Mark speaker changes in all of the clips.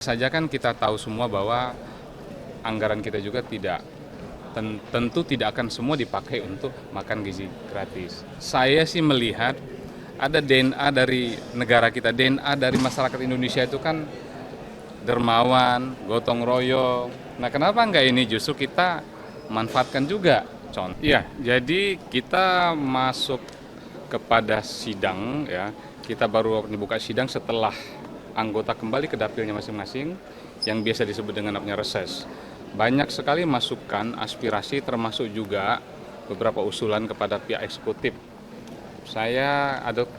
Speaker 1: Saja kan kita tahu semua bahwa anggaran kita juga tentu tidak akan semua dipakai untuk makan gizi gratis. Saya sih melihat ada DNA dari negara kita, DNA dari masyarakat Indonesia itu kan dermawan, gotong royong. Nah, kenapa enggak ini justru kita manfaatkan juga? Contoh. Ya, jadi kita masuk kepada sidang ya. Kita baru dibuka sidang setelah anggota kembali ke dapilnya masing-masing yang biasa disebut dengan namanya reses. Banyak sekali masukan, aspirasi termasuk juga beberapa usulan kepada pihak eksekutif.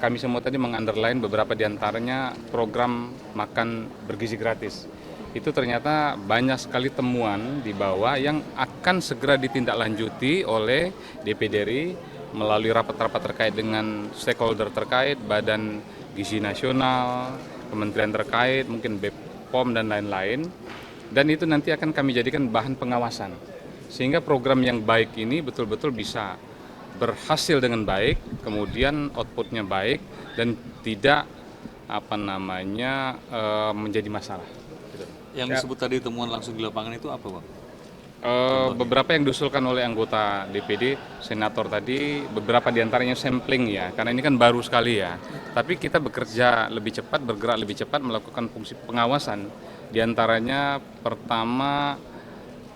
Speaker 1: Kami semua tadi mengunderline beberapa diantaranya program makan bergizi gratis. Itu ternyata banyak sekali temuan di bawah yang akan segera ditindaklanjuti oleh DPD RI melalui rapat-rapat terkait dengan stakeholder terkait, Badan Gizi Nasional, kementerian terkait, mungkin BPOM dan lain-lain. Dan itu nanti akan kami jadikan bahan pengawasan. Sehingga program yang baik ini betul-betul bisa berhasil dengan baik, kemudian outputnya baik dan tidak menjadi masalah.
Speaker 2: Yang disebut tadi temuan langsung di lapangan itu apa, Bang?
Speaker 1: Beberapa yang diusulkan oleh anggota DPD, senator tadi, beberapa diantaranya sampling ya, karena ini kan baru sekali ya. Tapi kita bekerja lebih cepat, bergerak lebih cepat, melakukan fungsi pengawasan. Diantaranya pertama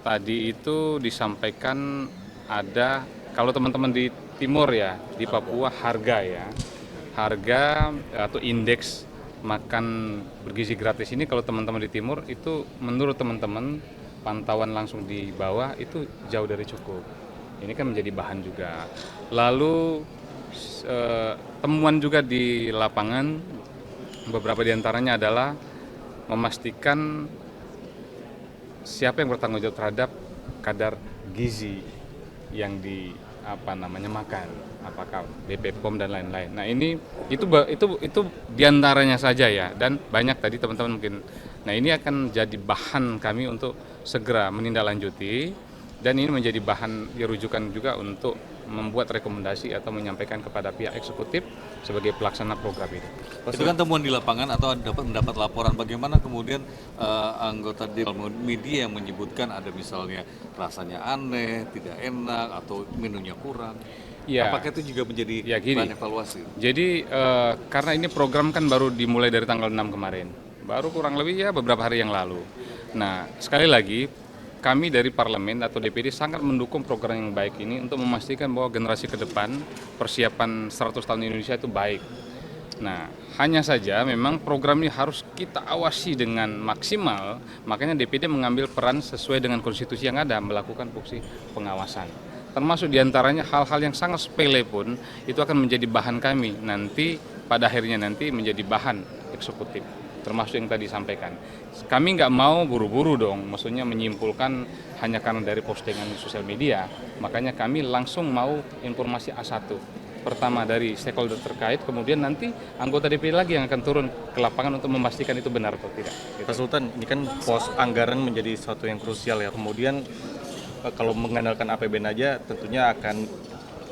Speaker 1: tadi itu disampaikan ada, kalau teman-teman di timur ya, di Papua harga atau indeks makan bergizi gratis ini kalau teman-teman di timur itu menurut teman-teman pantauan langsung di bawah itu jauh dari cukup. Ini kan menjadi bahan juga. Lalu temuan juga di lapangan beberapa diantaranya adalah memastikan siapa yang bertanggung jawab terhadap kadar gizi yang makan, apakah BPOM dan lain-lain. Nah itu diantaranya saja ya, dan banyak tadi teman-teman mungkin. Nah ini akan jadi bahan kami untuk segera menindaklanjuti, dan ini menjadi bahan rujukan juga untuk membuat rekomendasi atau menyampaikan kepada pihak eksekutif sebagai pelaksana program ini.
Speaker 2: Itu kan temuan di lapangan atau mendapat laporan, bagaimana kemudian anggota di media yang menyebutkan ada misalnya rasanya aneh, tidak enak, atau menunya kurang. Ya. Apakah itu juga menjadi bahan evaluasi?
Speaker 1: Jadi karena ini program kan baru dimulai dari tanggal 6 kemarin, baru kurang lebih ya beberapa hari yang lalu. Nah sekali lagi kami dari parlemen atau DPD sangat mendukung program yang baik ini untuk memastikan bahwa generasi ke depan persiapan 100 tahun Indonesia itu baik. Nah, hanya saja memang program ini harus kita awasi dengan maksimal, makanya DPD mengambil peran sesuai dengan konstitusi yang ada, melakukan fungsi pengawasan. Termasuk diantaranya hal-hal yang sangat sepele pun itu akan menjadi bahan kami nanti, pada akhirnya nanti menjadi bahan eksekutif. Termasuk yang tadi disampaikan. Kami nggak mau buru-buru dong, maksudnya menyimpulkan hanya karena dari postingan di sosial media. Makanya kami langsung mau informasi A1. Pertama dari stakeholder terkait, kemudian nanti anggota DPD lagi yang akan turun ke lapangan untuk memastikan itu benar atau tidak.
Speaker 3: Gitu. Pak Sultan, ini kan pos anggaran menjadi sesuatu yang krusial ya. Kemudian kalau mengandalkan APBN aja tentunya akan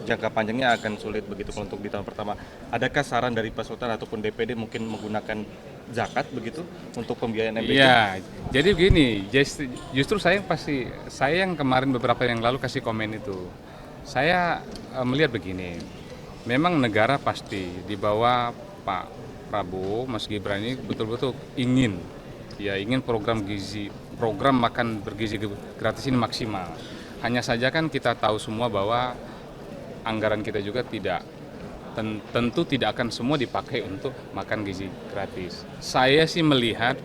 Speaker 3: jangka panjangnya akan sulit begitu untuk di tahun pertama. Adakah saran dari Pak Sultan ataupun DPD mungkin menggunakan zakat begitu untuk pembiayaan MBK?
Speaker 1: Ya, jadi begini, justru saya yang kemarin beberapa yang lalu kasih komen itu, saya melihat begini, memang negara pasti di bawah Pak Prabowo, Mas Gibran ini betul-betul ingin program makan bergizi gratis ini maksimal. Hanya saja kan kita tahu semua bahwa anggaran kita juga tentu tidak akan semua dipakai untuk makan gizi gratis. Saya sih melihat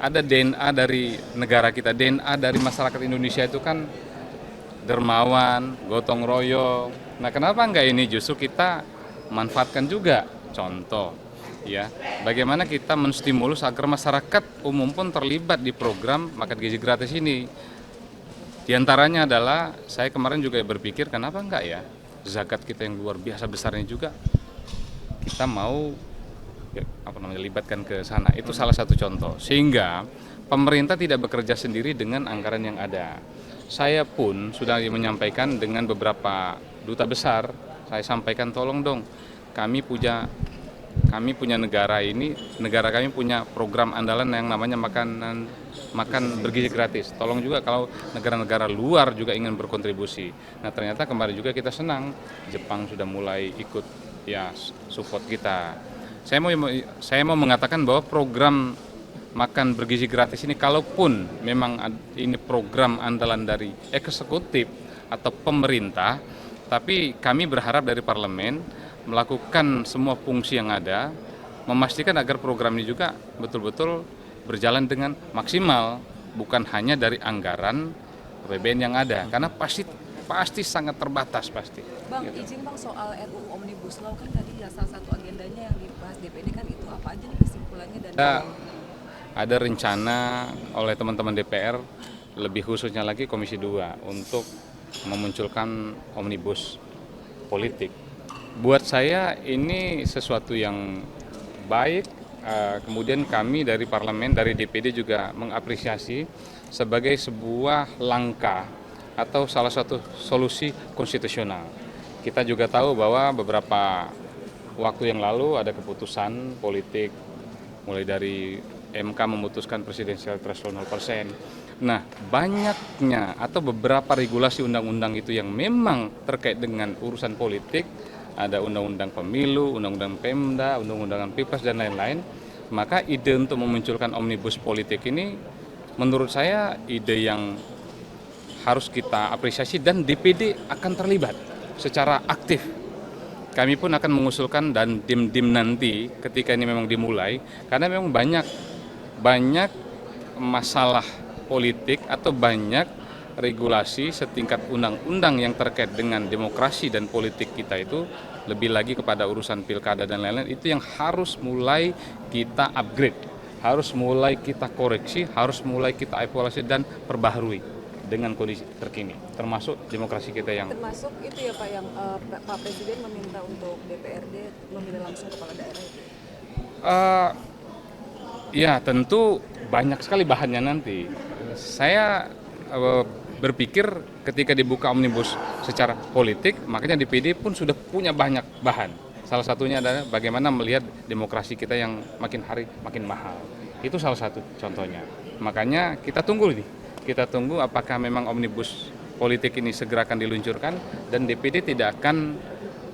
Speaker 1: ada DNA dari negara kita, DNA dari masyarakat Indonesia itu kan dermawan, gotong royong. Nah kenapa enggak ini justru kita manfaatkan juga? Contoh ya, bagaimana kita menstimulus agar masyarakat umum pun terlibat di program makan gizi gratis ini. Di antaranya adalah saya kemarin juga berpikir kenapa enggak ya zakat kita yang luar biasa besarnya juga kita mau libatkan ke sana. Itu salah satu contoh. Sehingga pemerintah tidak bekerja sendiri dengan anggaran yang ada. Saya pun sudah menyampaikan dengan beberapa duta besar, saya sampaikan tolong dong, kami punya kami punya negara kami punya program andalan yang namanya makan bergizi gratis. Tolong juga kalau negara-negara luar juga ingin berkontribusi. Nah ternyata kemarin juga kita senang Jepang sudah mulai ikut ya support kita. Saya mau mengatakan bahwa program makan bergizi gratis ini kalaupun memang ini program andalan dari eksekutif atau pemerintah, tapi kami berharap dari parlemen melakukan semua fungsi yang ada, memastikan agar program ini juga betul-betul berjalan dengan maksimal, bukan hanya dari anggaran APBN yang ada, karena pasti sangat terbatas pasti.
Speaker 4: Bang,
Speaker 1: Gitu.
Speaker 4: izin Bang soal RUU Omnibus Law kan tadi ya salah satu agendanya yang dibahas DPD kan itu apa aja nih kesimpulannya dan
Speaker 1: Ada rencana oleh teman-teman DPR, lebih khususnya lagi Komisi 2 untuk memunculkan omnibus politik. Buat saya ini sesuatu yang baik, kemudian kami dari parlemen, dari DPD juga mengapresiasi sebagai sebuah langkah atau salah satu solusi konstitusional. Kita juga tahu bahwa beberapa waktu yang lalu ada keputusan politik mulai dari MK memutuskan presidensial threshold 0%. Nah, banyaknya atau beberapa regulasi undang-undang itu yang memang terkait dengan urusan politik, ada undang-undang pemilu, undang-undang Pemda, undang-undang Pilpres dan lain-lain, maka ide untuk memunculkan omnibus politik ini menurut saya ide yang harus kita apresiasi dan DPD akan terlibat secara aktif. Kami pun akan mengusulkan dan dim-dim nanti ketika ini memang dimulai, karena memang banyak masalah politik atau banyak regulasi setingkat undang-undang yang terkait dengan demokrasi dan politik kita itu, lebih lagi kepada urusan pilkada dan lain-lain, itu yang harus mulai kita upgrade, harus mulai kita koreksi, harus mulai kita evaluasi dan perbaharui dengan kondisi terkini, termasuk demokrasi kita yang
Speaker 4: termasuk itu ya Pak yang Pak Presiden meminta untuk DPRD memilih langsung kepala daerah itu.
Speaker 1: ya tentu banyak sekali bahannya nanti. Saya berpikir ketika dibuka omnibus secara politik, makanya DPD pun sudah punya banyak bahan. Salah satunya adalah bagaimana melihat demokrasi kita yang makin hari makin mahal. Itu salah satu contohnya. Makanya kita tunggu nih. Kita tunggu apakah memang omnibus politik ini segera akan diluncurkan, dan DPD tidak akan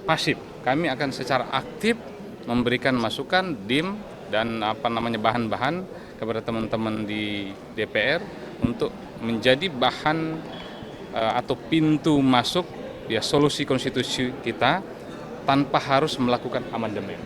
Speaker 1: pasif. Kami akan secara aktif memberikan masukan, dim, dan bahan-bahan kepada teman-teman di DPR untuk menjadi bahan atau pintu masuk ya solusi konstitusi kita tanpa harus melakukan amandemen.